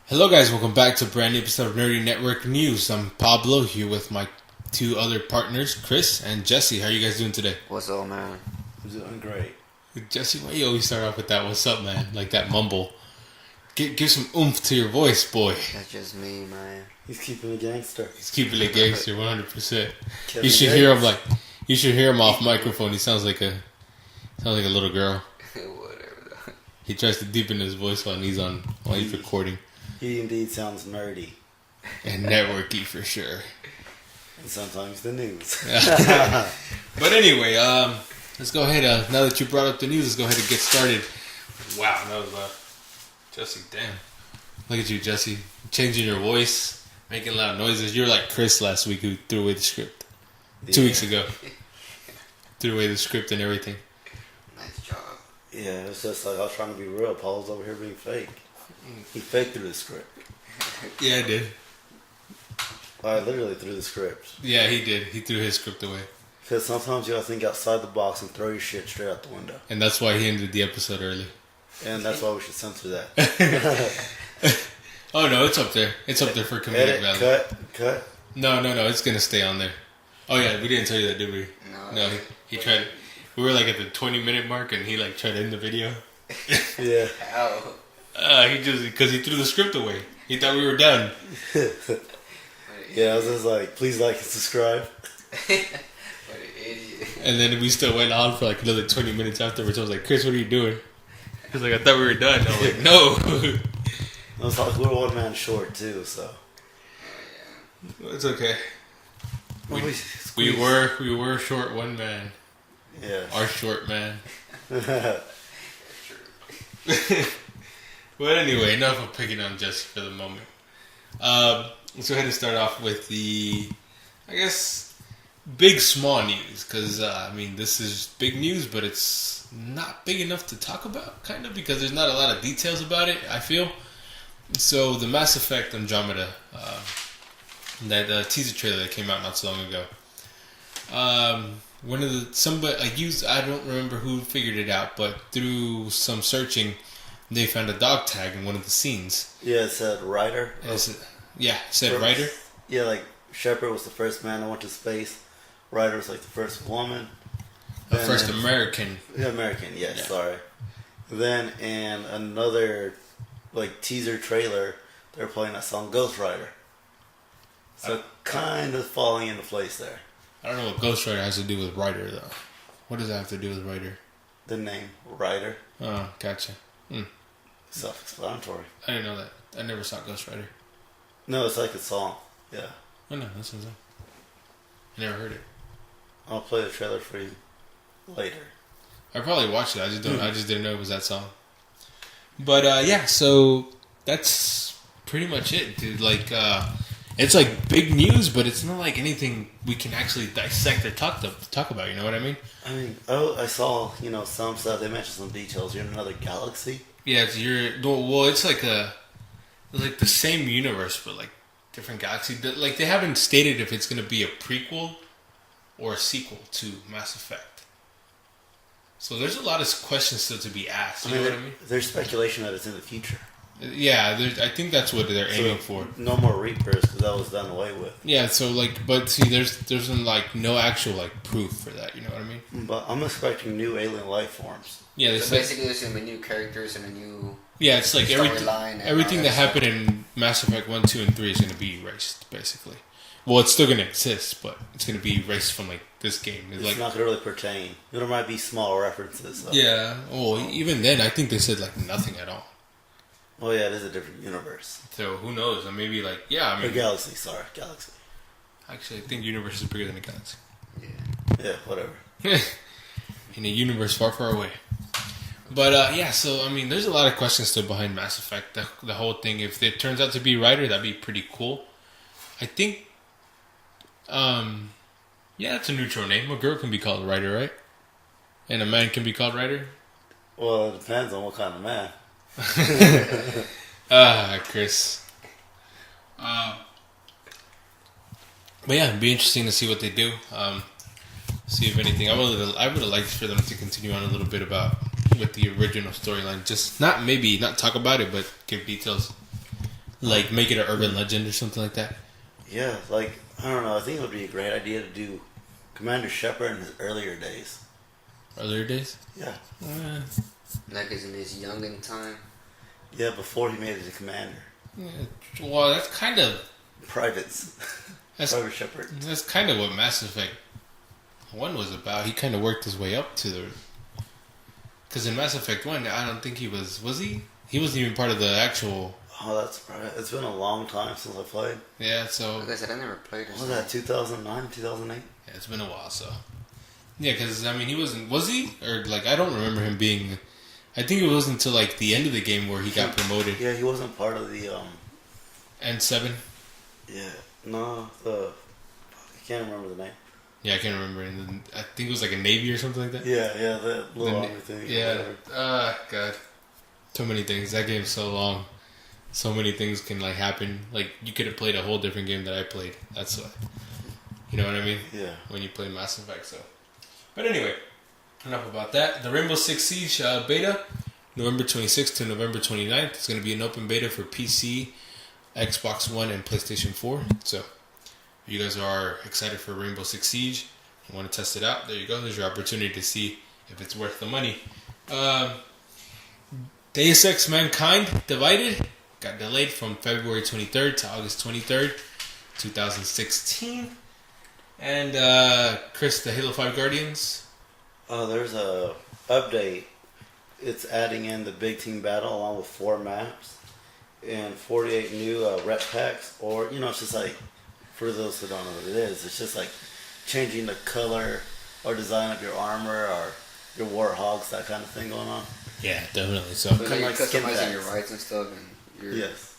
Hello guys, welcome back to a brand new episode of Nerdy Network News. I'm Pablo here with my two other partners, Chris and Jesse. How are you guys doing today? What's up, man? I'm doing great. Jesse, why you always start off with that what's up, man? Like that mumble. Give some oomph to your voice, boy. That's just me, man. He's keeping it gangster. He's keeping it gangster 100%. Kevin You should Gates. hear him off microphone. He sounds like a little girl. Whatever. He tries to deepen his voice while he's recording. He indeed sounds nerdy. And networky for sure. And sometimes the news. But anyway, let's go ahead. Now that you brought up the news, let's go ahead and get started. Wow, that was Jesse. Damn, look at you, Jesse, changing your voice, making loud noises. You're like Chris last week, who threw away the script 2 weeks ago. Threw away the script and everything. Nice job. Yeah, it's just like I was trying to be real. Paul's over here being fake. He faked through the script. Yeah, I did. I literally threw the script. Yeah, he did. He threw his script away. Because sometimes you gotta think outside the box and throw your shit straight out the window. And that's why he ended the episode early. And that's why we should censor that. Oh no, it's up there. It's up there for comedic Edit, value. cut. No, it's gonna stay on there. Oh yeah, we didn't tell you that, did we? No, he tried. We were like at the 20-minute mark, and he like tried to end the video. Yeah. Ow. Because he threw the script away. He thought we were done. Yeah, I was just like, please like and subscribe. What an idiot. And then we still went on for like another 20 minutes afterwards. I was like, Chris, what are you doing? He was like, I thought we were done. I was like, no. I was like, we're one man short too, so. It's okay. We were short one man. Yeah. Our short man. But anyway, enough of picking on Jesse for the moment. Let's go ahead and start off with the, I guess, big small news. Because, this is big news, but it's not big enough to talk about, kind of, because there's not a lot of details about it, I feel. So, the Mass Effect Andromeda, that teaser trailer that came out not so long ago. I don't remember who figured it out, but through some searching, they found a dog tag in one of the scenes. Yeah, it said Ryder. It said Ryder. Yeah, like Shepard was the first man that went to space. Ryder was like the first woman. The first American. Yeah, American, yes, Yeah. sorry. Then in another like teaser trailer, they were playing that song Ghost Rider. So kind of falling into place there. I don't know what Ghost Rider has to do with Ryder, though. What does that have to do with Ryder? The name Ryder. Oh, gotcha. Self-explanatory. I didn't know that. I never saw Ghost Rider. No, it's like a song. Yeah. Oh, no, that's what I'm saying. I never heard it. I'll play the trailer for you later. I probably watched it. I just didn't know it was that song. But yeah, so that's pretty much it, dude. Like, it's like big news, but it's not like anything we can actually dissect or talk about. You know what I mean? I saw some stuff. They mentioned some details. You're in another galaxy. Yeah, it's like the same universe, but like different galaxy. Like they haven't stated if it's gonna be a prequel or a sequel to Mass Effect. So there's a lot of questions still to be asked. You know what I mean? There's speculation that it's in the future. Yeah, I think that's what they're aiming for. No more Reapers because that was done away with. Yeah, so like, but see, there's like no actual like proof for that. You know what I mean? But I'm expecting new alien life forms. Yeah, So basically, there's going to be new characters and a new yeah, it's like storyline. Everything that happened in Mass Effect 1, 2, and 3 is going to be erased, basically. Well, it's still going to exist, but it's going to be erased from like this game. It's like, not going to really pertain. There might be small references. Though. Yeah. Well, even then, I think they said like nothing at all. Oh yeah, it is a different universe. So who knows? Or maybe like or galaxy. Sorry, galaxy. Actually, I think universe is bigger than a galaxy. Yeah, whatever. In a universe far, far away. But yeah, so I mean, there's a lot of questions still behind Mass Effect. The whole thing. If it turns out to be Ryder, that'd be pretty cool. I think. Yeah, that's a neutral name. A girl can be called Ryder, right? And a man can be called Ryder. Well, it depends on what kind of man. Chris. But yeah, it'd be interesting to see what they do. See if anything. I would have liked for them to continue on a little bit with the original storyline. Just not talk about it, but give details Like make it an urban legend or something like that. Yeah, like, I don't know. I think it would be a great idea to do Commander Shepard in his earlier days. Earlier days? Yeah. Like in his young in time. Yeah, before he made it to Commander. Well, that's kind of Privates. Private Shepard. That's kind of what Mass Effect 1 was about. He kind of worked his way up to the... Because in Mass Effect 1, I don't think he was... Was he? He wasn't even part of the actual... Oh, that's right. It's been a long time since I played. Yeah, so... Like I said, I never played it. What was that, 2009, 2008? Yeah, it's been a while, so... Yeah, because, I mean, he wasn't... Was he? Or, like, I don't remember him being... I think it wasn't until, like, the end of the game where he got promoted. Yeah, he wasn't part of the, N7? Yeah. No, I can't remember the name. Yeah, I can't remember. And I think it was, like, a Navy or something like that. Yeah, that little army thing. Yeah. God. So many things. That game's so long. So many things can, like, happen. Like, you could have played a whole different game that I played. That's what... You know what I mean? Yeah. When you play Mass Effect, so... But anyway, enough about that. The Rainbow Six Siege beta, November 26th to November 29th. It's going to be an open beta for PC, Xbox One, and PlayStation 4. So, if you guys are excited for Rainbow Six Siege, you want to test it out, there you go. There's your opportunity to see if it's worth the money. Deus Ex Mankind Divided got delayed from February 23rd to August 23rd, 2016. And Chris, the Halo 5 Guardians. There's a update. It's adding in the big team battle along with 4 maps and 48 new rep packs. Or, it's just like, for those who don't know what it is, it's just like changing the color or design of your armor or your warthogs, that kind of thing going on. Yeah, definitely. So, But you're like skin customizing your packs. rights and stuff and your Yes.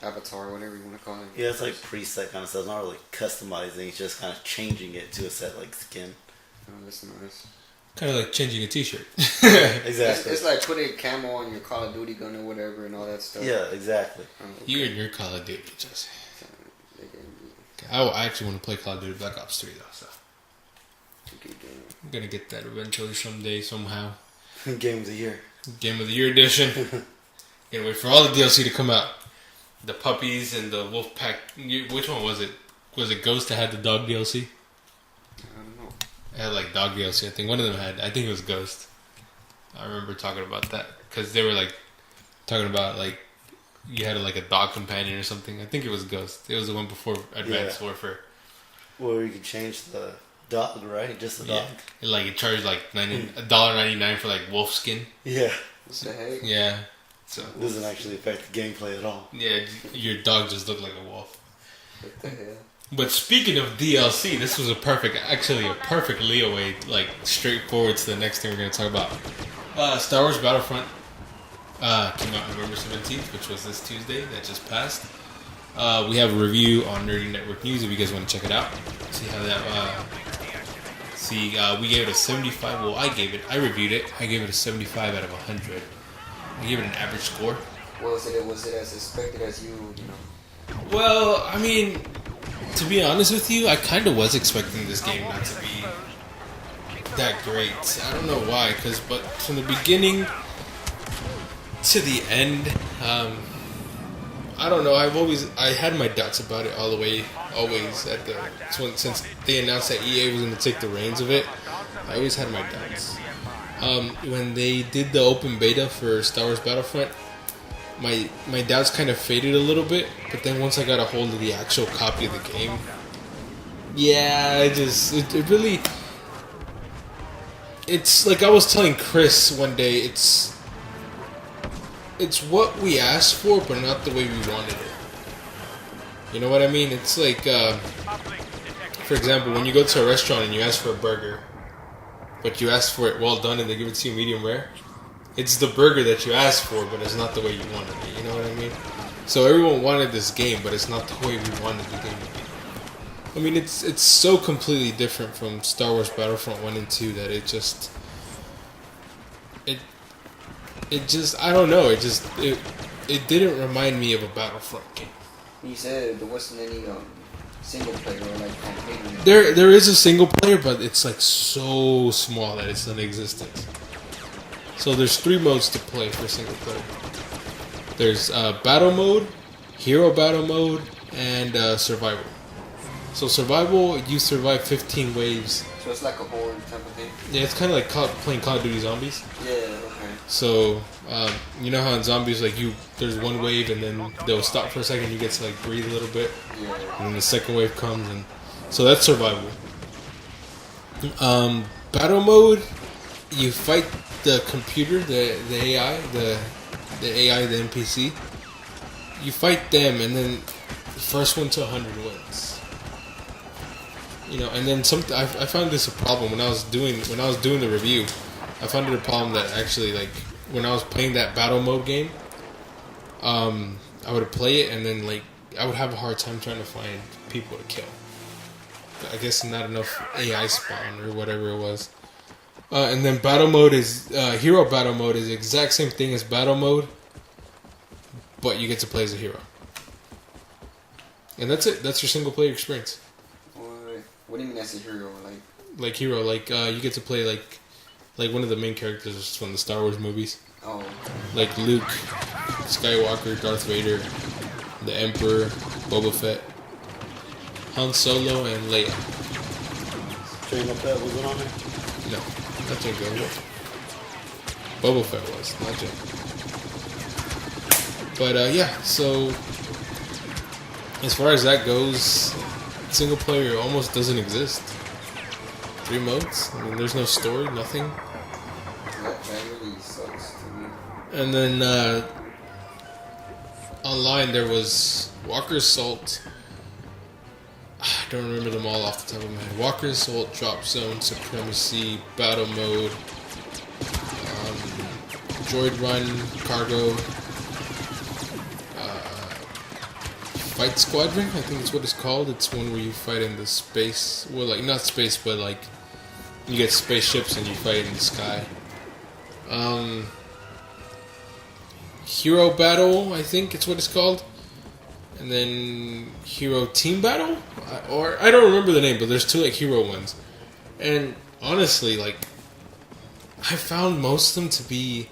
avatar, whatever you want to call it. Yeah, it's like preset kind of stuff. It's not really customizing. It's just kind of changing it to a set like skin. Oh, that's nice. kind of like changing a t-shirt. Exactly. It's like putting camo on your Call of Duty gun or whatever and all that stuff. Yeah, exactly. Okay. You and your Call of Duty, Jesse. Okay. I actually want to play Call of Duty Black Ops 3 though, so I'm gonna get that eventually someday, somehow. Game of the year. Game of the Year edition. Can't wait for all the DLC to come out. The puppies and the wolf pack. Which one was it? Was it Ghost that had the dog DLC? I don't know. It had like dog DLC. I think one of them had. I think it was Ghost. I remember talking about that because they were like talking about like you had like a dog companion or something. I think it was Ghost. It was the one before Advanced Warfare. Where you could change the dog, right? Just the dog. Yeah. Like it charged like $1.99 for like wolf skin. Yeah. What the heck? Yeah. So It doesn't actually affect the gameplay at all. yeah, your dog just looked like a wolf. What the hell? But speaking of DLC, this was a perfect leeway, like straightforward to the next thing we're going to talk about. Star Wars Battlefront came out November 17th, which was this Tuesday that just passed. We have a review on Nerdy Network News if you guys want to check it out. See how that. We gave it a 75. Well, I reviewed it. I gave it a 75 out of 100. I gave it an average score. Was it as expected as you know? Well, I mean, to be honest with you, I kind of was expecting this game not to be that great. I don't know why, but from the beginning to the end, I don't know. I had my doubts about it all the way, always since they announced that EA was going to take the reins of it. I always had my doubts. When they did the open beta for Star Wars Battlefront, my doubts kind of faded a little bit, but then once I got a hold of the actual copy of the game, yeah, it really, it's like I was telling Chris one day, it's what we asked for, but not the way we wanted it. You know what I mean? It's like, for example, when you go to a restaurant and you ask for a burger, but you ask for it well done and they give it to you medium rare, it's the burger that you asked for, but it's not the way you wanted it. You know what I mean? So everyone wanted this game, but it's not the way we wanted the game to be. I mean, it's so completely different from Star Wars Battlefront 1 and 2 that it just I don't know, it didn't remind me of a Battlefront game. You said there wasn't any single player or like campaign. There is a single player, but it's like so small that it's non-existent. So there's 3 modes to play for single player. There's battle mode, Hero Battle Mode, and Survival. So Survival, you survive 15 waves. So it's like a horde type of thing? Yeah, it's kind of like playing Call of Duty Zombies. Yeah, okay. So, you know how in Zombies, like, there's one wave and then they'll stop for a second, you get to, like, breathe a little bit. Yeah. And then the second wave comes, and so that's Survival. Battle Mode, you fight the computer, the AI, the AI, the NPC. You fight them, and then the first one to 100 wins. You know, and then I found this a problem when I was doing the review. I found it a problem that actually, like, when I was playing that Battle Mode game, I would play it, and then, like, I would have a hard time trying to find people to kill. I guess not enough AI spawn or whatever it was. And then Battle Mode is Hero Battle Mode is the exact same thing as Battle Mode, but you get to play as a hero. And that's it. That's your single player experience. What do you mean that's a hero? Like hero, like you get to play like one of the main characters from the Star Wars movies. Oh. Like Luke, Skywalker, Darth Vader, the Emperor, Boba Fett, Han Solo, and Leia. Jango Fett wasn't on there? No, not Jango. Boba Fett was, not Jango. But yeah, so as far as that goes, single player almost doesn't exist. 3 modes. I mean, there's no story, nothing. That really sucks to me. And then online there was Walker Assault. I don't remember them all off the top of my head. Walker Assault, Drop Zone, Supremacy, Battle Mode, Droid Run, Cargo, Fight Squadron, I think that's what it's called. It's one where you fight in the space. Well, like, not space, but like you get spaceships and you fight in the sky. Hero Battle, I think it's what it's called. And then Hero Team Battle? Or I don't remember the name, but there's 2 like hero ones. And honestly, like, I found most of them to be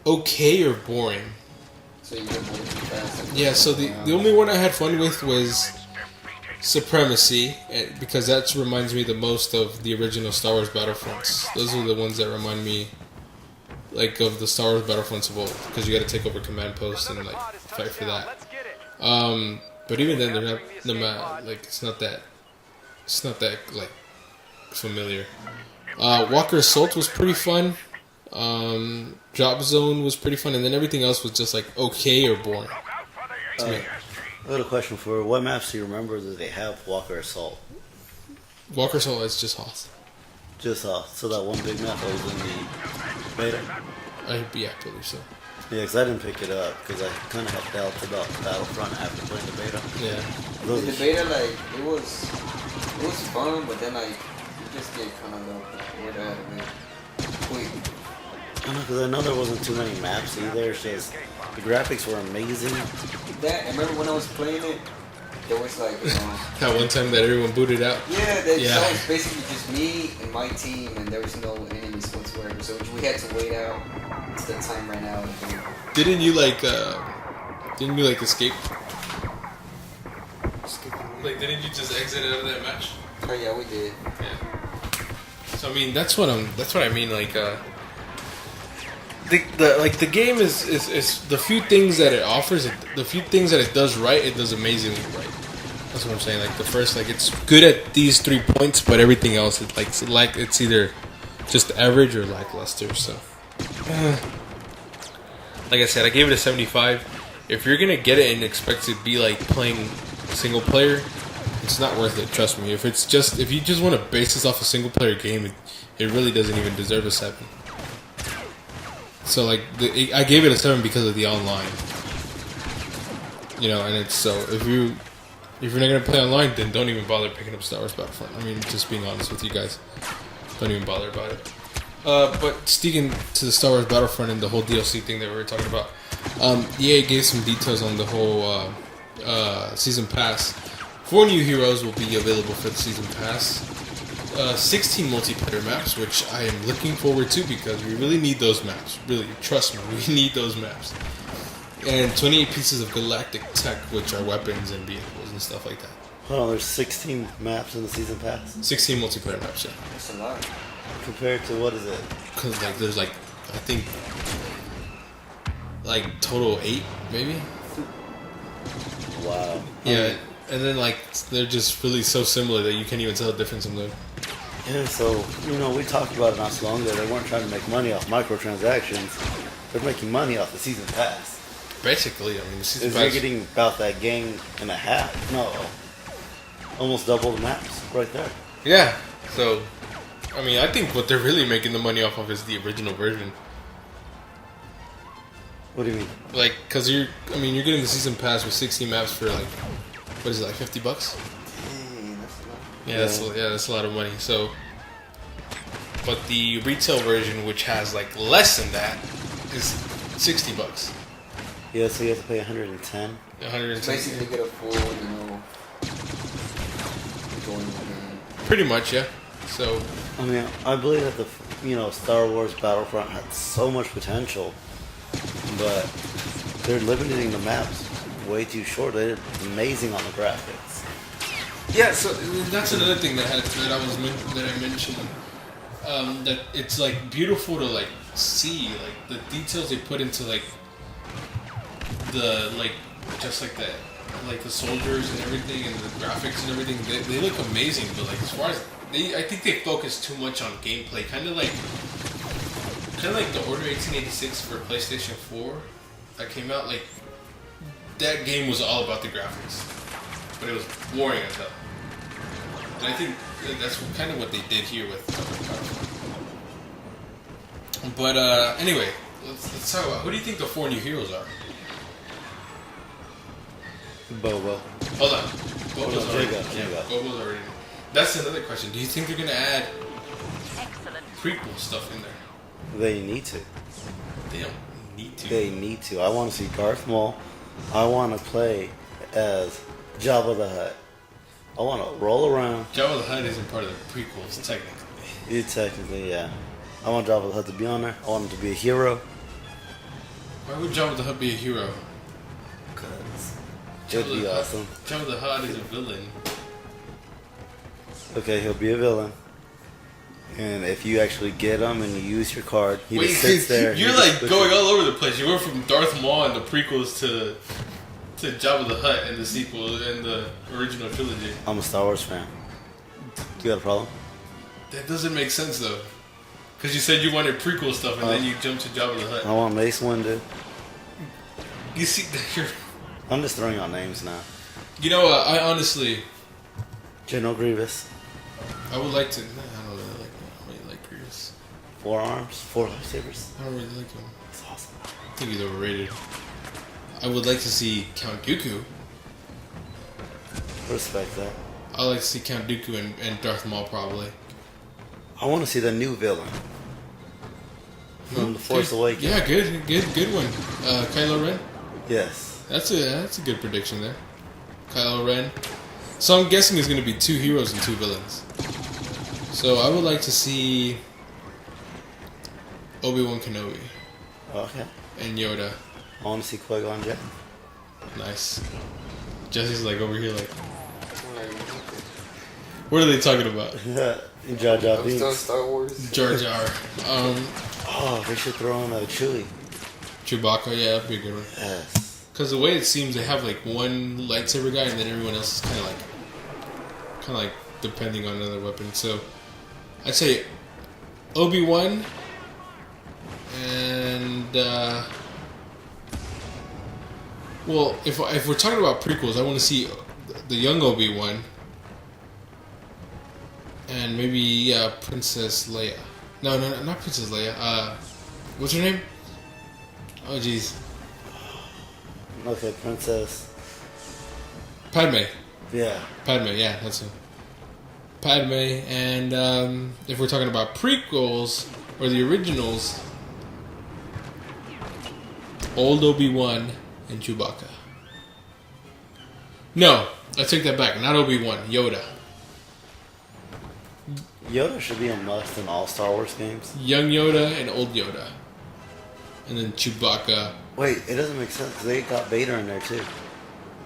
okay or boring. So you get more fast. Yeah, so the only one I had fun with was Supremacy, because that reminds me the most of the original Star Wars Battlefronts. Those are the ones that remind me, like, of the Star Wars Battlefronts of old, because you got to take over command posts and, like, fight for that. But even then, they're not, like, it's not that like familiar. Walker Assault was pretty fun. Drop Zone was pretty fun, and then everything else was just like okay or boring. I got a question for you. What maps do you remember that they have Walker Assault? Walker Assault is just Hoth. Just Hoth. So that one big map that was in the beta? I believe so. Yeah, because I didn't pick it up because I kind of had doubts about Battlefront after playing the beta. Yeah. The beta, like, it was fun, but then, like, you just get kind of bored out of it quick. Because I know there wasn't too many maps either. It's just the graphics were amazing. I remember when I was playing it, there was like that one time that everyone booted out. Yeah, that was basically just me and my team, and there was no enemies whatsoever. So we had to wait out until the time ran out. Didn't you like escape? Like, didn't you just exit out of that match? Oh yeah, we did. Yeah. So I mean, that's what I mean. Like, the game is the few things that it offers, the few things that it does right, it does amazingly right. That's what I'm saying. Like the first, like it's good at these 3 points, but everything else, it's either just average or lackluster. So, like I said, I gave it a 75. If you're gonna get it and expect to be like playing single player, it's not worth it. Trust me. If you just want to base this off a single player game, it really doesn't even deserve a 7. So like I gave it a 7 because of the online, you know. And it's so if you're not gonna play online, then don't even bother picking up Star Wars Battlefront. I mean, just being honest with you guys, don't even bother about it. But sticking to the Star Wars Battlefront and the whole DLC thing that we were talking about, EA gave some details on the whole season pass. 4 new heroes will be available for the season pass. 16 multiplayer maps, which I am looking forward to because we really need those maps. Really, trust me, we need those maps. And 28 pieces of galactic tech, which are weapons and vehicles and stuff like that. Hold on, there's 16 maps in the season pass 16 multiplayer maps, yeah. That's a lot. compared to what is it? Because like there's like I think like total 8 maybe. Wow. Yeah, and then like they're just really so similar that you can't even tell the difference in them. Yeah, so, we talked about it not so long ago. They weren't trying to make money off microtransactions. They're making money off the season pass. Basically, I mean, the season They're pass. getting about that game and a half. No, almost double the maps right there. Yeah, so I mean, I think what they're really making the money off of is the original version. What do you mean? Like, cause you're getting the season pass with 60 maps for like, what is it, like $50? Dang, that's a lot. Yeah, that's a lot of money. So, but the retail version, which has like less than that, is $60. Yeah, so you have to pay 110. 110. Basically, get a full, going in the game. Pretty much, yeah. So, I mean, I believe that the Star Wars Battlefront had so much potential, but they're limiting the maps way too short. They're amazing on the graphics. yeah. So that's another thing that I mentioned. That it's like beautiful to like see like the details they put into like the like just like the soldiers and everything and the graphics and everything. They look amazing, but like as far as I think they focus too much on gameplay, kind of like the Order 1886 for PlayStation 4 that came out. Like that game was all about the graphics, but it was boring as hell. And I think that's kind of what they did here with Battlefront. But anyway, let's talk about who do you think the 4 new heroes are? Bobo. Hold on, Bobo's on, already. Jango. Bobo's already. That's another question. Do you think they're gonna add prequel stuff in there? They need to. They don't need to. They need to. I want to see Darth Maul. I want to play as Jabba the Hutt. I want to roll around. Jabba the Hutt isn't part of the prequels, technically. Technically, yeah. I want Jabba the Hutt to be on there. I want him to be a hero. Why would Jabba the Hutt be a hero? Because it would be awesome. Jabba the Hutt is a villain. Okay, he'll be a villain. And if you actually get him and you use your card, he just sits there. You're like going all over the place. You went from Darth Maul in the prequels to Jabba the Hutt in the sequel and the original trilogy. I'm a Star Wars fan. You got a problem? That doesn't make sense though. Because you said you wanted prequel stuff and then you jumped to Jabba the Hutt. I want Mace Windu. You see, you're... I'm just throwing out names now. You know, I honestly... General Grievous. I would like to... I don't really like Grievous. 4 arms, 4 lightsabers. I don't really like him. It's awesome. I think he's overrated. I would like to see Count Dooku. Respect that. I would like to see Count Dooku and Darth Maul probably. I want to see the new villain from The Force Awakens. Yeah, good one. Kylo Ren. Yes. That's a good prediction there. Kylo Ren. So I'm guessing there's going to be 2 heroes and 2 villains. So I would like to see Obi-Wan Kenobi Okay. and Yoda. I want to see Qui-Gon Jinn. Nice. Jesse's like over here like, what are they talking about? Jar Jar I'm still Binks. Star Wars. Jar Jar. Oh, they should throw in a Chewie. Chewbacca, yeah, that'd be a good one. Yes. Because the way it seems, they have like one lightsaber guy, and then everyone else is kind of like depending on another weapon. So I'd say Obi-Wan and well, if we're talking about prequels, I want to see the young Obi-Wan and maybe Princess Leia. No, not Princess Leia. What's her name? Oh, jeez. Okay, Princess. Padme. Yeah. Padme, yeah, that's it. Padme, and if we're talking about prequels or the originals, old Obi-Wan and Chewbacca. No, I take that back. Not Obi-Wan, Yoda. Yoda should be a must in all Star Wars games. Young Yoda and old Yoda. and then Chewbacca. Wait, it doesn't make sense. They got Vader in there too.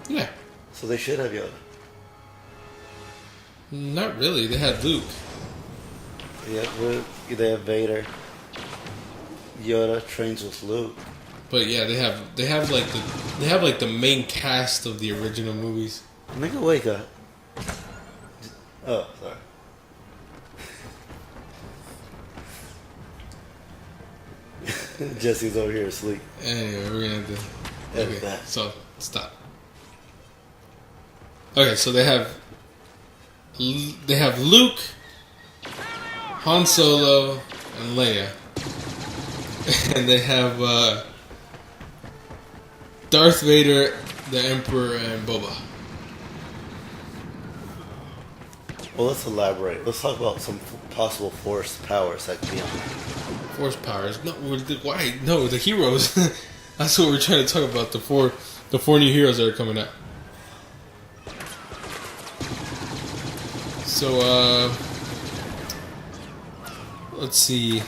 Yeah, So they should have Yoda. not really. They had Luke. Yeah, Luke. They have Vader. Yoda trains with Luke. But yeah, they have like the main cast of the original movies. Nigga, wake up. Oh, sorry. Jesse's over here asleep. Anyway, we're gonna have to. Edit Okay, that. so stop. Okay, so they have Luke, Han Solo, and Leia, and they have Darth Vader, the Emperor, and Boba. Well, let's elaborate. Let's talk about some possible Force powers that could be on there. Force powers? No, why? No, the heroes. That's what we're trying to talk about. The four new heroes that are coming out. So, let's see.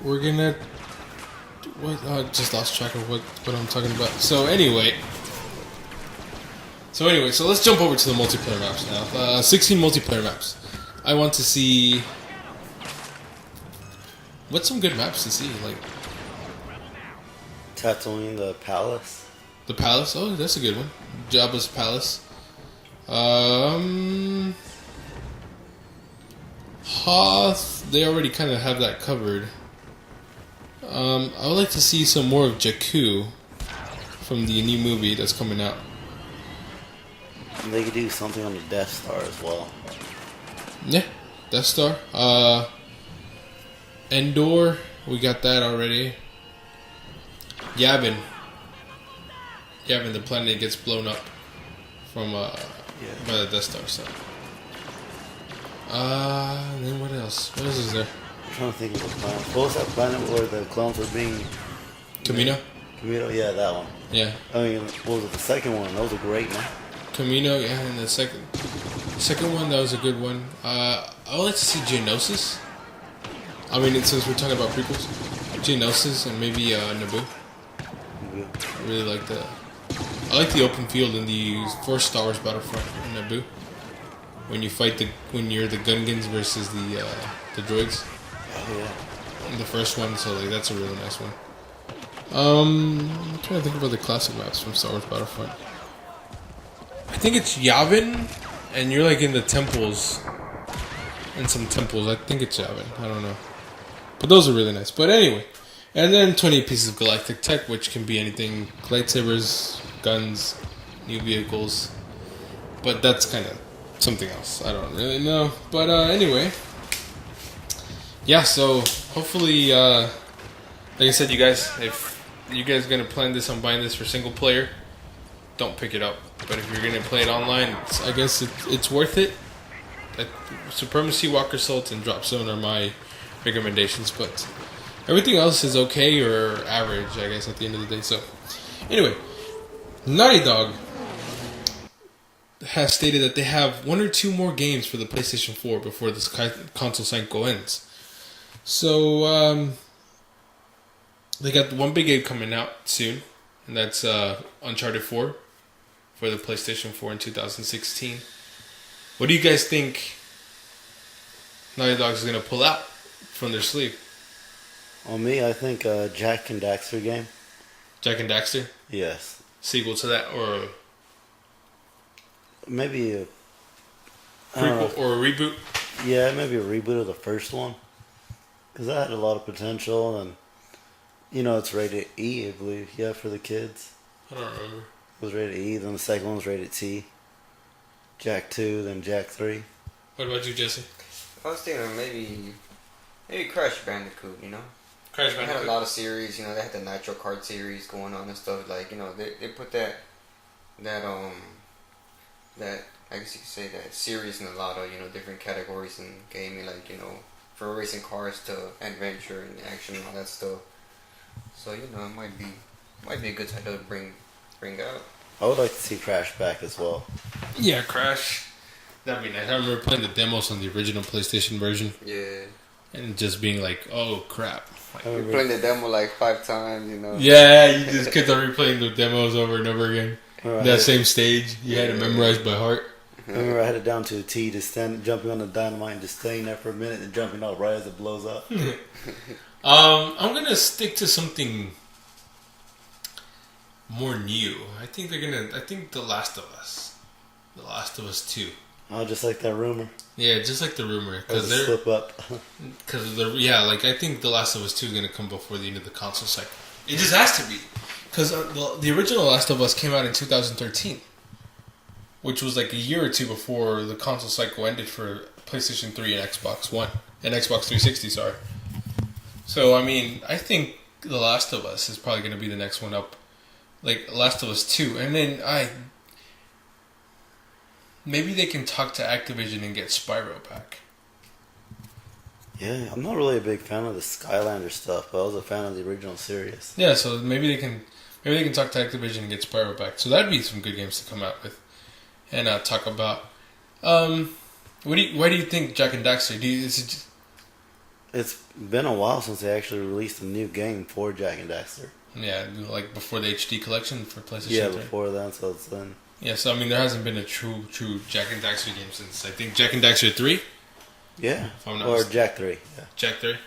We're gonna. What? I just lost track of what I'm talking about. So anyway, so let's jump over to the multiplayer maps now. 16 multiplayer maps. I want to see. What's some good maps to see? Like Tatooine, the palace. the palace. Oh, that's a good one. Jabba's palace. Hoth. They already kind of have that covered. I would like to see some more of Jakku from the new movie that's coming out. And they could do something on the Death Star as well. Yeah, Death Star. Endor, we got that already. Yavin, the planet gets blown up from by the Death Star. So, and then what else? What else is there? I'm trying to think of the planet. What was that planet where the clones were being... Camino. Camino, yeah, that one. Yeah. I mean, what was it, the second one? That was a great one. Camino, yeah, and the second one, that was a good one. I would like to see Geonosis. I mean, since we're talking about prequels, Geonosis and maybe Naboo. Yeah. I really like that. I like the open field in the 4 Star Wars Battlefront in Naboo. When you're the Gungans versus the droids. Oh, yeah. In the first one, so like that's a really nice one. I'm trying to think about the classic maps from Star Wars Battlefront. I think it's Yavin, and you're like in the temples. In some temples, I think it's Yavin. I don't know, but those are really nice. But anyway, and then 20 pieces of galactic tech, which can be anything: lightsabers, guns, new vehicles. But that's kind of something else. I don't really know. But anyway, yeah. So hopefully, like I said, you guys, if you guys gonna plan this on buying this for single player, don't pick it up. But if you're gonna play it online, I guess it's worth it. Supremacy, Walker Assault, and Drop Zone are my recommendations, but everything else is okay or average, I guess, at the end of the day. So, anyway, Naughty Dog has stated that they have 1 or 2 more games for the PlayStation 4 before this console cycle ends. So, they got one big game coming out soon, and that's Uncharted 4 for the PlayStation 4 in 2016. What do you guys think Naughty Dog is going to pull out from their sleeve? On me, I think Jack and Daxter game. Jack and Daxter? Yes. Sequel to that, or Maybe a prequel or a reboot? Yeah, maybe a reboot of the first one. Because that had a lot of potential, and it's rated E, I believe. Yeah, for the kids. I don't remember. It was rated E, then the second one was rated T. Jack 2, then Jack 3. What about you, Jesse? I was thinking maybe Crash Bandicoot, Crash They had a lot of series, they had the Nitro Kart series going on and stuff, like, they put that I guess you could say that series in a lot of, different categories in gaming, like, from racing cars to adventure and action and all that stuff. So, it might be a good title to bring out. I would like to see Crash back as well. Yeah, Crash. That'd be nice. I remember playing the demos on the original PlayStation version. Yeah. and just being like, oh crap. Like, You're playing the demo like 5 times, you know. yeah, you just kept on replaying the demos over and over again. Right. That same stage, you had it memorized by heart. I remember I had it down to a T, just jumping on the dynamite and just staying there for a minute and jumping out right as it blows up. I'm gonna stick to something more new. I think The Last of Us. The Last of Us 2. Oh, just like that rumor. Yeah, just like the rumor. Because they slip up. I think The Last of Us 2 is gonna come before the end of the console cycle. It just has to be. Because the original Last of Us came out in 2013. Which was like a year or two before the console cycle ended for PlayStation 3 and Xbox One. And Xbox 360, sorry. So, I mean, I think The Last of Us is probably going to be the next one up. Like, Last of Us 2. And then maybe they can talk to Activision and get Spyro back. Yeah, I'm not really a big fan of the Skylander stuff, but I was a fan of the original series. Yeah, so maybe they can talk to Activision and get Spyro back. So that'd be some good games to come out with. And talk about. Why do you think Jak and Daxter? It's been a while since they actually released a new game for Jak and Daxter. Yeah, like before the HD collection for PlayStation 3. Yeah, before that, so it's then. Yeah, so I mean, there hasn't been a true Jak and Daxter game since I think Jak and Daxter 3. Yeah, if I'm not or mistaken. Jak 3. Yeah. Jak 3.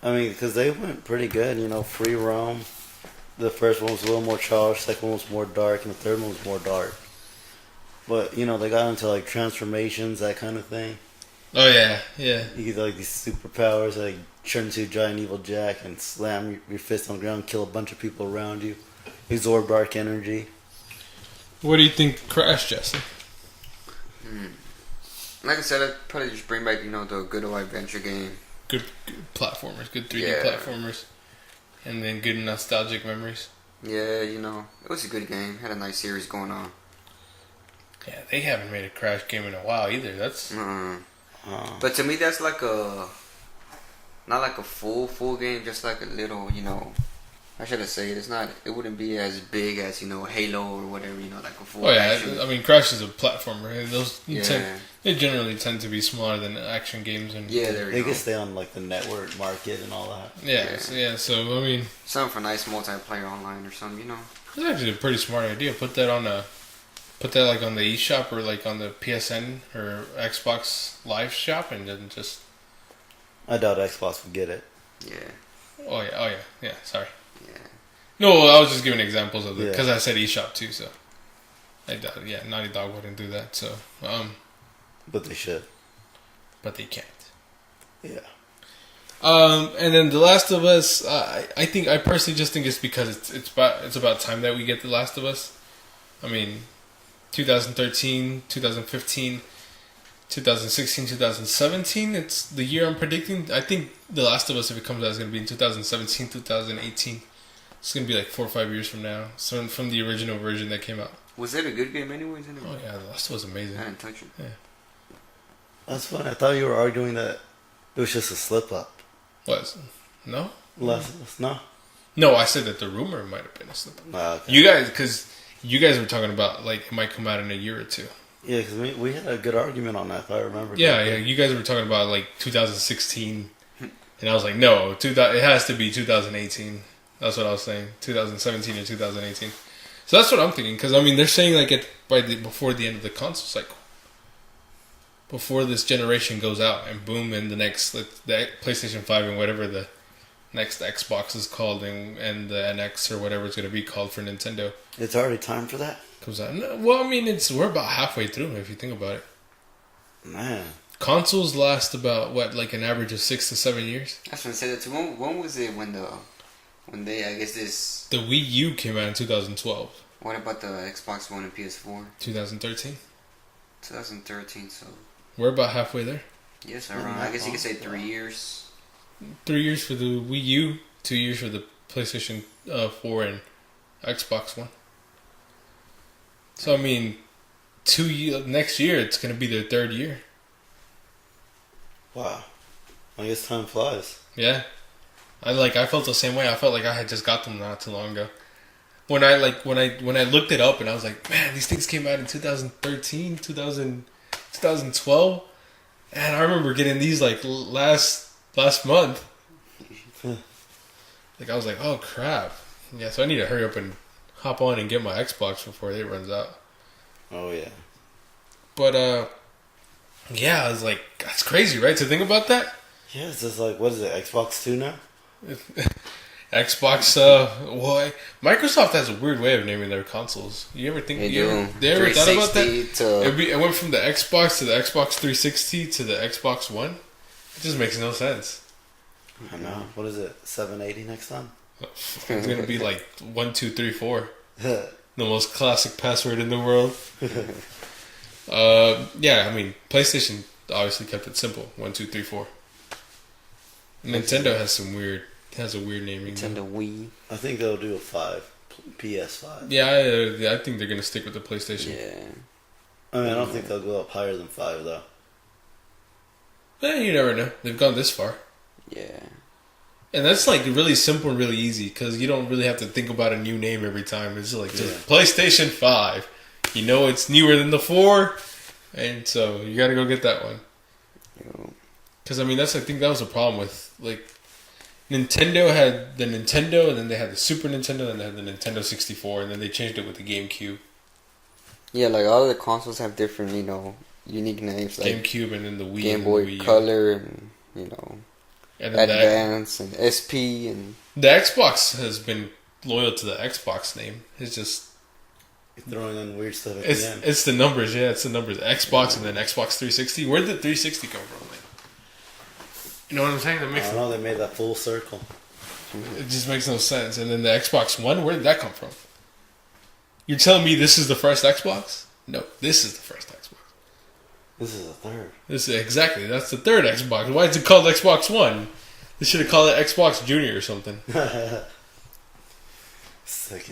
I mean, because they went pretty good. Free roam. The first one was a little more childish. Second one was more dark, and the third one was more dark. But, they got into, like, transformations, that kind of thing. Oh, yeah, yeah. You get, like, these superpowers, like, turn into a giant evil Jak and slam your fist on the ground, kill a bunch of people around you. Absorb dark energy. What do you think Crash, Jesse? Like I said, I'd probably just bring back, the good old adventure game. Good platformers, good 3D platformers. And then good nostalgic memories. Yeah, it was a good game. Had a nice series going on. Yeah, they haven't made a Crash game in a while either. That's. But to me, that's like not like a full game, just like a little, I should have said it's not. It wouldn't be as big as Halo or whatever, like a full. Oh yeah, action. I mean Crash is a platformer. Those Yeah. they generally tend to be smaller than action games, and Yeah, there They you can go. stay on, like, the network market and all that. yeah. So I mean, Something for nice multiplayer online or something, it's actually a pretty smart idea. Put that like on the eShop or like on the PSN or Xbox Live shop, and then just. I doubt Xbox would get it. Yeah. Oh yeah. Sorry. Yeah. No, I was just giving examples of it because Yeah. I said eShop too. So, Naughty Dog wouldn't do that. So, But they should. but they can't. Yeah. And then The Last of Us. I personally just think it's because it's about time that we get The Last of Us. I mean, 2013, 2015, 2016, 2017. It's the year I'm predicting. I think The Last of Us, if it comes out, is going to be in 2017, 2018. It's going to be like 4 or 5 years from now. So from the original version that came out. Was it a good game anyways? Oh yeah, The Last of Us was amazing. I didn't touch it. Yeah. That's funny. I thought you were arguing that it was just a slip up. What? No? No? No, I said that the rumor might have been a slip up. Okay. Because you guys were talking about like it might come out in a year or two. Yeah, because we had a good argument on that, if I remember. Yeah. You guys were talking about like 2016, and I was like, no, it has to be 2018. That's what I was saying, 2017 or 2018. So that's what I'm thinking, because I mean they're saying like before the end of the console cycle, before this generation goes out, and boom, and the PlayStation 5 and whatever the next Xbox is called, and the NX or whatever it's going to be called for Nintendo. It's already time for that? Comes out. No, well, I mean, we're about halfway through if you think about it. Man. Consoles last about like an average of 6 to 7 years. I was going to say that too. When was it when they, I guess this... The Wii U came out in 2012. What about the Xbox One and PS4? 2013. 2013, so... We're about halfway there. Yes, around. I guess you could say 3 years. 3 years for the Wii U, 2 years for the PlayStation 4 and Xbox One. So I mean, next year it's gonna be their 3rd year. Wow. I guess time flies. Yeah, I felt the same way. I felt like I had just got them not too long ago. When I looked it up and I was like, man, these things came out in 2013, 2012, and I remember getting these like last month. Like I was like, oh crap. Yeah, so I need to hurry up and hop on and get my Xbox before it runs out. Oh yeah. But yeah, I was like, that's crazy, right? To think about that. Yeah, it's just like, what is it? Xbox 2 now? Xbox. Well, Microsoft has a weird way of naming their consoles. You ever think? They ever thought about that? It went from the Xbox to the Xbox 360 to the Xbox One. It just makes no sense. I know. What is it? 780 next time? It's gonna be like 1, 2, 3, 4. The most classic password in the world. Yeah, I mean, PlayStation obviously kept it simple. 1, 2, 3, 4. Nintendo has a weird naming. Nintendo Wii. I think they'll do a 5. PS5. Yeah, I think they're gonna stick with the PlayStation. Yeah. I mean, I don't think they'll go up higher than 5 though. You never know. They've gone this far. Yeah. And that's like really simple and really easy because you don't really have to think about a new name every time. It's like just PlayStation 5. You know it's newer than the 4, and so you got to go get that one. Because I mean, I think that was a problem with like Nintendo had the Nintendo, and then they had the Super Nintendo, and then they had the Nintendo 64, and then they changed it with the GameCube. Yeah, like all of the consoles have different, unique names. Like GameCube and then the Wii, Game Boy and the Wii Color, and and then Advance and SP, and the Xbox has been loyal to the Xbox name. It's just throwing in weird stuff at the end. It's the numbers, yeah. It's the numbers. Xbox and then Xbox 360. Where did the 360 come from? Like, you know what I'm saying? I don't know. They made that full circle. It just makes no sense. And then the Xbox One, where did that come from? You're telling me this is the first Xbox? No, this is the first Xbox. This is the third. That's the third Xbox. Why is it called Xbox One? They should have called it Xbox Junior or something. Third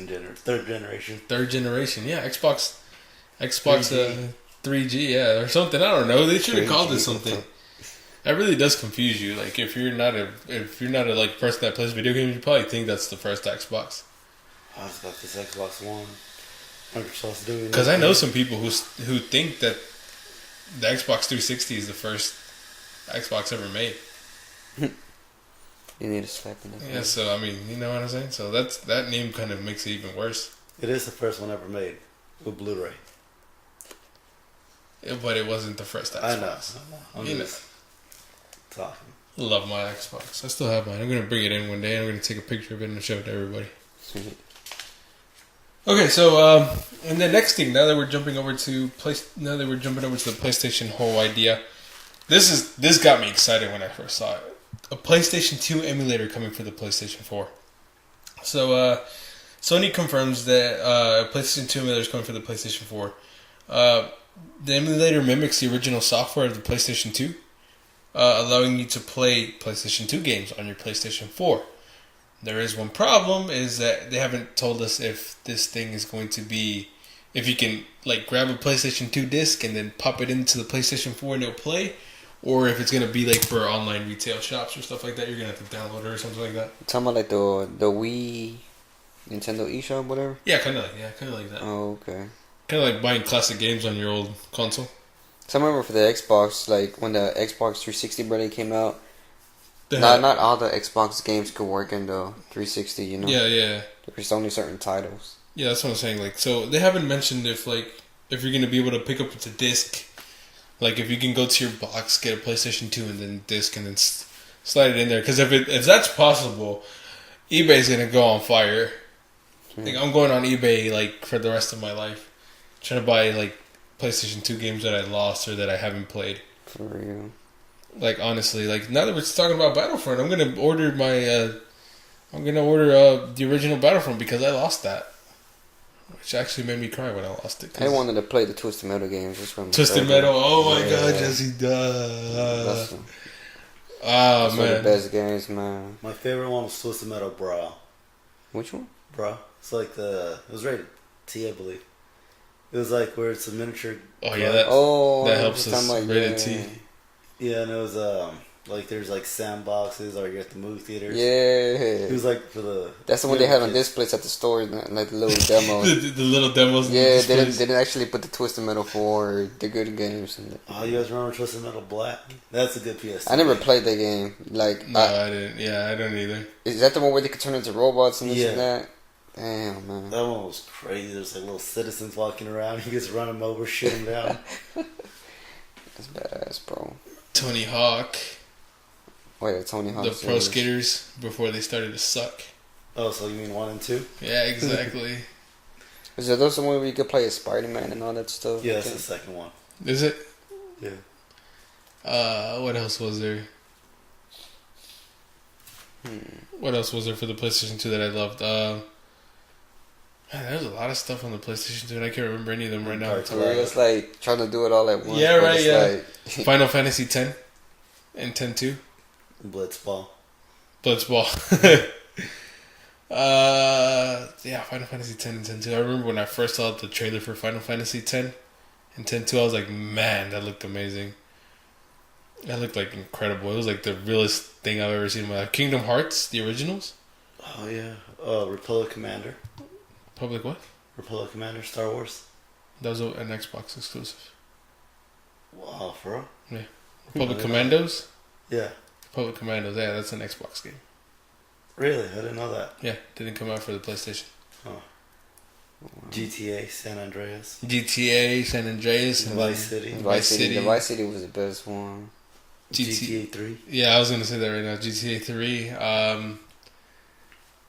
generation. Third generation, yeah. Xbox 3G, yeah, or something. I don't know. They should have called it something. That really does confuse you. Like if you're not a like person that plays video games, you probably think that's the first Xbox. I just got this Xbox One. Microsoft's doing. Because I know some people who think that the Xbox 360 is the first Xbox ever made. You need to slap in the face. Yeah, so I mean, you know what I'm saying? So that name kind of makes it even worse. It is the first one ever made with Blu-ray. But it wasn't the first Xbox. I know. I'm just talking. Love my Xbox. I still have mine. I'm going to bring it in one day. I'm going to take a picture of it and show it to everybody. Sweet. Okay, so and the next thing, now that we're jumping over to the PlayStation whole idea, this got me excited when I first saw it. A PlayStation 2 emulator coming for the PlayStation 4. So Sony confirms that a PlayStation 2 emulator is coming for the PlayStation 4. The emulator mimics the original software of the PlayStation 2, allowing you to play PlayStation 2 games on your PlayStation 4. There is one problem, is that they haven't told us if this thing is going to be, if you can like grab a PlayStation 2 disc and then pop it into the PlayStation 4 and it'll play, or if it's going to be like for online retail shops or stuff like that, you're going to have to download it or something like that. Talking about like the Wii, Nintendo eShop, whatever? Yeah, kind of like that. Oh, okay. Kind of like buying classic games on your old console. So I remember for the Xbox, like when the Xbox 360 brand came out, not all the Xbox games could work in the 360, you know? Yeah. There's only certain titles. Yeah, that's what I'm saying. Like, so they haven't mentioned if you're gonna be able to pick up the disc, like if you can go to your box, get a PlayStation 2 and then disc and then slide it in there. Because if that's possible, eBay's gonna go on fire. Like I'm going on eBay like for the rest of my life, trying to buy like PlayStation 2 games that I lost or that I haven't played. For real. Like honestly, like now that we're talking about Battlefront, I'm gonna order the original Battlefront because I lost that, which actually made me cry when I lost it. I wanted to play the Twisted Metal games. Twisted Metal, oh my god, Jesse does. That's one of the best games, man. My favorite one was Twisted Metal Bra. Which one? Bra. It's like it was rated T, I believe. It was like where it's a miniature. Oh yeah, that helps us. Rated T. Yeah, and it was Like there's like sandboxes, or you're at the movie theaters. Yeah. It was like for the. That's the one they had on displays at the store, like the little demos. the little demos. Yeah, they didn't actually put the Twisted Metal 4, the good games. Oh, you guys remember Twisted Metal Black? That's a good PS2. I never played that game. Like, No, I didn't. Yeah, I don't either. Is that the one where they could turn into robots and this and that? Damn, man. That one was crazy. There's like little citizens walking around. You just run them over, shoot them down. That's badass, bro. Tony Hawk. Wait, Tony Hawk. The pro skaters before they started to suck. Oh, so you mean 1 and 2? Yeah, exactly. Is there those one where you could play as Spider-Man and all that stuff? Yeah, that's the second one. Is it? Yeah. What else was there? What else was there for the PlayStation 2 that I loved? Man, there's a lot of stuff on the PlayStation 2 and I can't remember any of them right now. So we're just like trying to do it all at once. Yeah, right, yeah. Like Final Fantasy X and 10-2. Blitzball. Yeah, Final Fantasy X and 10-2. I remember when I first saw the trailer for Final Fantasy X and 10-2, I was like, man, that looked amazing. That looked like incredible. It was like the realest thing I've ever seen in my life. Kingdom Hearts, the originals. Oh yeah. Republic Commander. Public what? Republic Commander, Star Wars. That was an Xbox exclusive. Wow, for real? Yeah. Republic Commandos? Yeah. Republic Commandos, yeah, that's an Xbox game. Really? I didn't know that. Yeah, didn't come out for the PlayStation. Oh. GTA, San Andreas. GTA, San Andreas, and Vice City. Vice City. The Vice City was the best one. GTA 3. Yeah, I was gonna say that right now. GTA 3.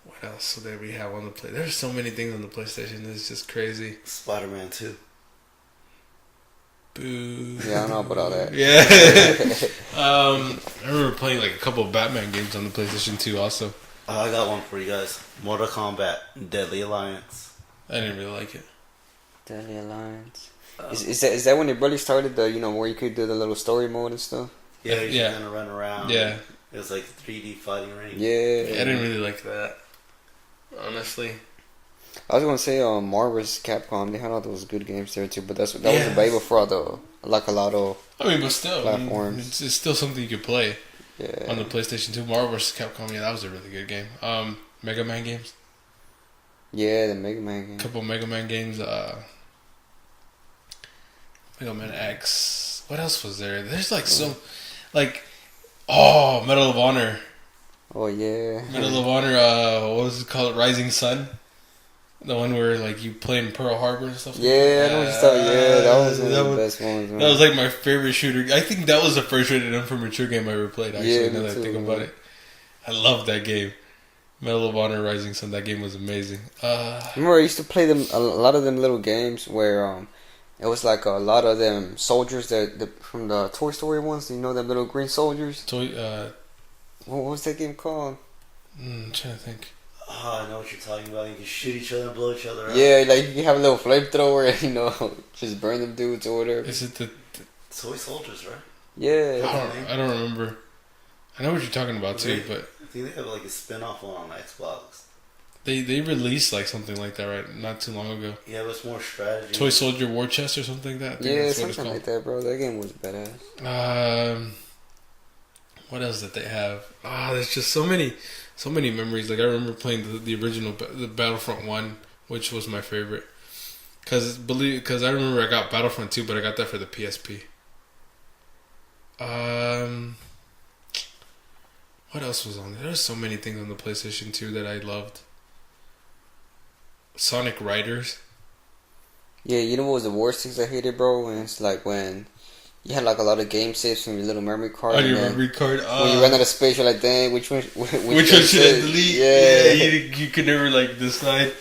What else did we have on the play? There's so many things on the PlayStation. It's just crazy. Spider-Man 2. Boo. Yeah, I don't know about all that. Yeah. I remember playing like a couple of Batman games on the PlayStation 2 also. I got one for you guys. Mortal Kombat, Deadly Alliance. I didn't really like it. Deadly Alliance. Is that when it really started the, where you could do the little story mode and stuff? Yeah, you're just gonna run around. Yeah. It was like 3D fighting ring. Yeah. I didn't really like that. Honestly. I was gonna say Marvel vs. Capcom, they had all those good games there too, but that was way before all the like a lot of but still platforms. it's still something you could play on the Yeah. PlayStation 2. Marvel vs. Capcom, yeah, that was a really good game. Mega Man games. Yeah, the Mega Man game. Couple Mega Man games. Mega Man X. What else was there? There's like Medal of Honor. Oh yeah. Medal of Honor. What was it called? Rising Sun. The one where like you play in Pearl Harbor and stuff. Yeah, I know what you're talking. Yeah, that was one of the best ones. Man. That was like my favorite shooter. I think that was the first rated M for mature game I ever played. Actually, Yeah, now me that I too, think about it, I love that game. Medal of Honor Rising Sun. That game was amazing. Remember, I used to play a lot of them little games where it was like a lot of them soldiers from the Toy Story ones. You know them little green soldiers. What was that game called? I'm trying to think. Oh, I know what you're talking about. You can shoot each other and blow each other up. Yeah, like you can have a little flamethrower and just burn them dudes or whatever. Is it the Toy Soldiers, right? Yeah. I don't remember. I know what you're talking about too, but I think they have like a spin-off one on Xbox. they released like something like that right not too long ago. Yeah, but it's more strategy. Toy Soldier War Chest or something like that. I think Yeah, that's what it's something called. like that, bro. That game was badass. What else did they have? There's just so many memories. Like I remember playing the original, the Battlefront 1, which was my favorite. Cause I remember I got Battlefront 2, but I got that for the PSP. What else was on there? There's so many things on the PlayStation 2 that I loved. Sonic Riders. Yeah, you know what was the worst things I hated, bro? And it's like when you had like a lot of game saves from your little memory card. Oh, your memory card. When you ran out of space, you're like, dang, which one Which one should I delete? Yeah. You could never like decide.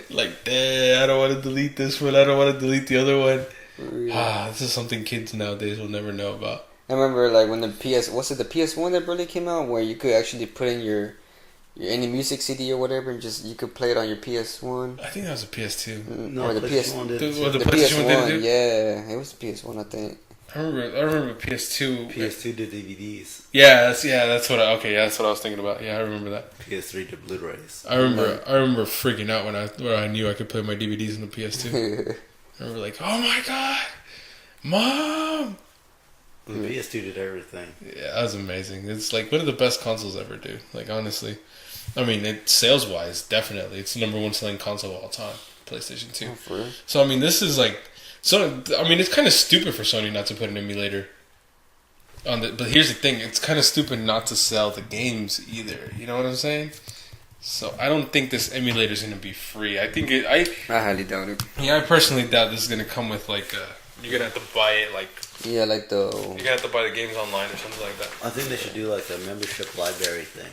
Like, dang, I don't want to delete this one. I don't want to delete the other one. This is something kids nowadays will never know about. I remember like when the the PS1 that really came out, where you could actually put in your any music CD or whatever, and you could play it on your PS1. I think that was a PS2. No, or the PlayStation did. The PlayStation PlayStation 1 1, did it? yeah, it was the PS1, I think. I remember PS2. PS2 did DVDs. That's what that's what I was thinking about. Yeah, I remember that. PS3 did Blu-rays. I remember freaking out when I knew I could play my DVDs in the PS2. I remember like, oh my god, Mom, The PS2 did everything. Yeah, that was amazing. It's like one of the best consoles ever, dude. Like, honestly. I mean, sales-wise, definitely. It's the number one selling console of all time. PlayStation 2. Oh, for real? So, I mean, this is like... So, I mean, it's kind of stupid for Sony not to put an emulator on the... But here's the thing. It's kind of stupid not to sell the games either. You know what I'm saying? So, I don't think this emulator is going to be free. I think I highly doubt it. Yeah, I personally doubt this is going to come with, like, you're going to have to buy it, like... Yeah, like the... You're going to have to buy the games online or something like that. I think they should do like a membership library thing.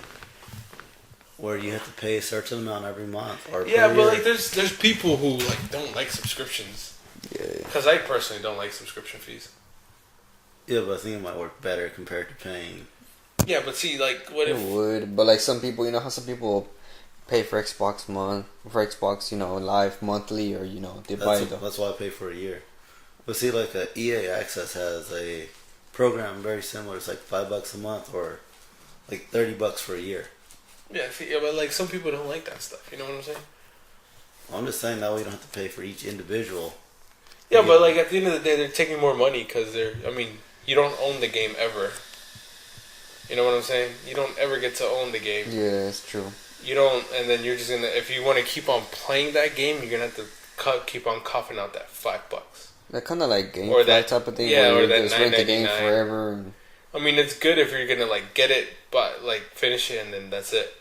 Where you have to pay a certain amount every month. Or Yeah, per but year. like there's people who like don't like subscriptions. Yeah. Because I personally don't like subscription fees. Yeah, but I think it might work better compared to paying. Yeah, but see, like, what It if... would, but like some people, you know how some people pay for Xbox Live monthly, or they buy it. That's why I pay for a year. But see, like EA Access has a program very similar. It's like $5 a month or like $30 for a year. Yeah, see, yeah, but like some people don't like that stuff. You know what I'm saying? I'm just saying that way you don't have to pay for each individual. Yeah, but like at the end of the day, they're taking more money because they're... I mean, you don't own the game ever. You know what I'm saying? You don't ever get to own the game. Yeah, it's true. You don't, and then you're just gonna... If you want to keep on playing that game, you're gonna have to keep on coughing out that $5. That kind of like game Or that type of thing. yeah, where or you that just rent the game $9.99. forever. And I mean, it's good if you're gonna like get it, but like finish it and then that's it.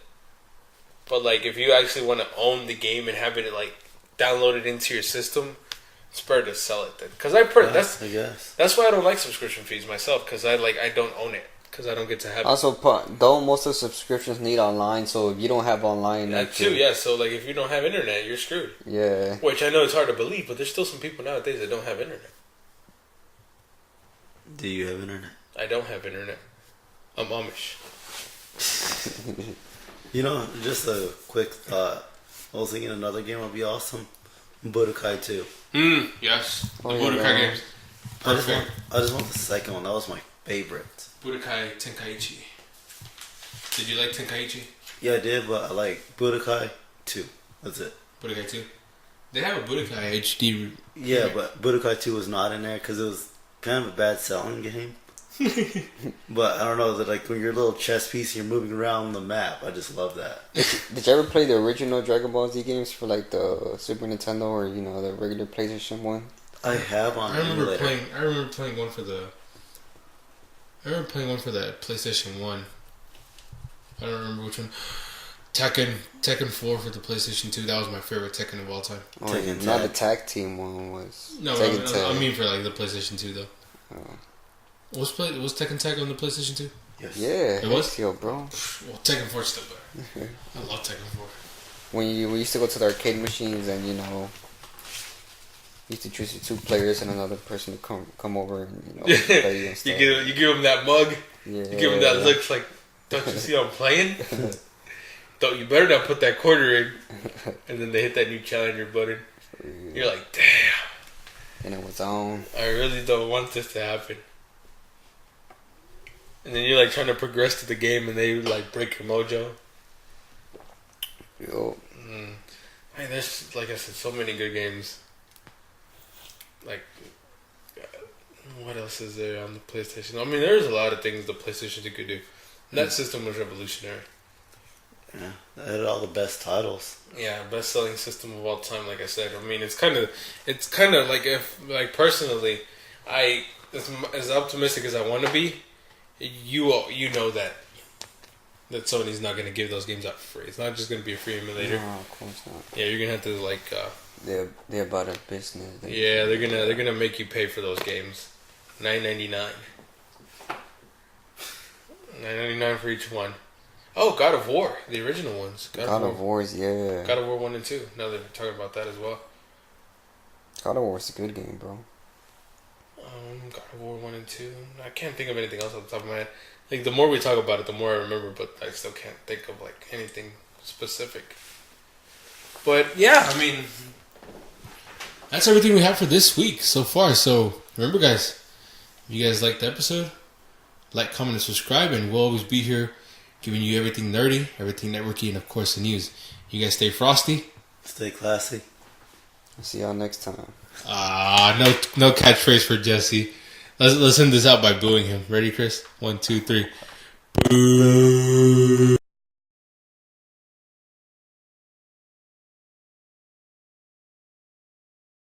But like if you actually want to own the game and have it like downloaded into your system, it's better to sell it then. Because I guess that's why I don't like subscription fees myself. Because I don't own it because I don't get to have. Also, don't most of the subscriptions need online? So if you don't have online, that too, yeah. So like if you don't have internet, you're screwed. Yeah. Which I know it's hard to believe, but there's still some people nowadays that don't have internet. Do you have internet? I don't have internet. I'm Amish. Just a quick thought. I was thinking another game would be awesome. Budokai 2. Yes. The Oh, Budokai yeah. games. Perfect. I just want the second one. That was my favorite. Budokai Tenkaichi. Did you like Tenkaichi? Yeah, I did, but I like Budokai 2. That's it. Budokai 2? They have a Budokai HD. Yeah, but Budokai 2 was not in there because it was kind of a bad selling game. But I don't know, that like when you're a little chess piece and you're moving around the map, I just love that. Did you ever play the original Dragon Ball Z games for like the Super Nintendo or the regular PlayStation one? I have on emulator. I remember playing one for the PlayStation 1. I don't remember which one. Tekken 4 for the PlayStation 2. That was my favorite Tekken of all time. Oh, Tekken not Tag. the tag team one was. No, Tekken Tag. I mean for like the PlayStation 2 though. Oh. Was Tekken Tag on the PlayStation 2? Yes. Yeah, It was? yo, bro. Well, Tekken 4 is still better. I love Tekken 4. We used to go to the arcade machines and you used to choose 2 players and another person to come over and play and stuff. You give him that mug. Yeah. You give him that look like, don't you see I'm playing? You better not put that quarter in. And then they hit that new challenger button. You're like, damn. And it was on. I really don't want this to happen. And then you're like trying to progress to the game and they like break your mojo. Yo. Hey, there's, like I said, so many good games. Like, what else is there on the PlayStation? I mean, there's a lot of things the PlayStation 2 could do. That system was revolutionary. Yeah, that had all the best titles. Yeah, best selling system of all time. Like I said, I mean, it's kind of like personally, as optimistic as I want to be, you know that Sony's not going to give those games out for free. It's not just going to be a free emulator. No, of course not. Yeah, you're gonna have to like. They're about a business. They're gonna make you pay for those games. $9.99. $9.99 for each one. Oh, God of War, the original ones. God of War's, yeah. God of War 1 and 2. Now they're talking about that as well. God of War's a good game, bro. God of War 1 and 2. I can't think of anything else off the top of my head. Like, the more we talk about it, the more I remember, but I still can't think of, like, anything specific. But, yeah, I mean, that's everything we have for this week so far. So, remember, guys, if you guys liked the episode, like, comment, and subscribe, and we'll always be here giving you everything nerdy, everything networky, and, of course, the news. You guys stay frosty. Stay classy. See y'all next time. No catchphrase for Jesse. Let's end this out by booing him. Ready, Chris? 1, 2, 3. Boo.